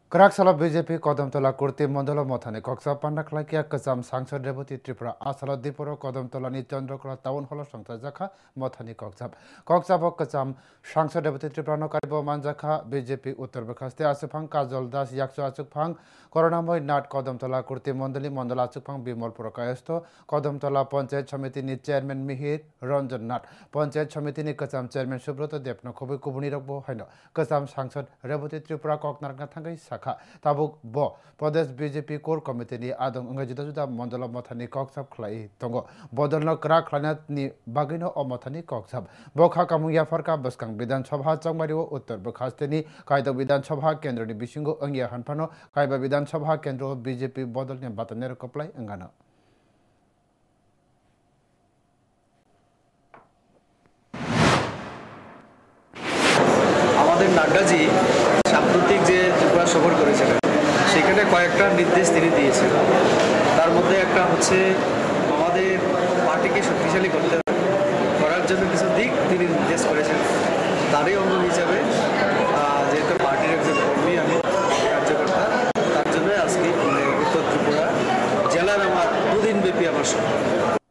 Karaksala BJP Kodamtola Kurti Mondolo Mothani Koksa Pandaklakia Kazam Sangsad Deputy Tripura Asala Diporo Kodamtola Ni Chandrakala Town Hall Sangta Jaka Mothani Koksab Kazam Sangsad Deputy Tripura no Karibo Manjaka BJP Uttar Bakaste Asupang Kajol Das Yaksu Asupang Koronamoy Nat Kodamtola Kurti Mondoli Mondola Asupang Bimol Purakaesto Kodamtola Panchayat Samiti ni Chairman Mihir Ranjan Nat Panchayat Samiti ni Kazam Chairman Subroto Depno Kobi Kubuni Rabo Haino Kazam Sangsad Deputy Tripura Koknarga Thangai Tabuk Bo Pradesh BJP Core Committee ni Adong Juda Juda Mondala Mothani Koksab Klai Tongo Bodolno Krak Klanat ni Bagino o Mothani Koksab Bokha Kamuya Farka Baskang Bidan Sabha Changmario Uttar Bakhasteni Kaida Bidan Sabha Kendra ni Bishingo Angya Hanpano Kaiba Bidan Sabha Kendro BJP Bodol ni Bataner Koplai Angana আমাদের নাড্ডাজি সাম্প্রতিক যে ত্রিপুরা সফর করেছিলেন সেখানে কয়েকটা নির্দেশ তিনি দিয়েছেন। তার মধ্যে একটা হচ্ছে আমাদের পার্টিকে শক্তিশালী করার জন্য কিছু দিক তিনি নির্দেশ করেছেন। তারই অঙ্গ হিসাবে যেহেতু পার্টির একজন কর্মী আমি কার্যকর্তা, তার জন্য আজকে উত্তর ত্রিপুরা জেলার আমার 2 দিনব্যাপী আমার সফর।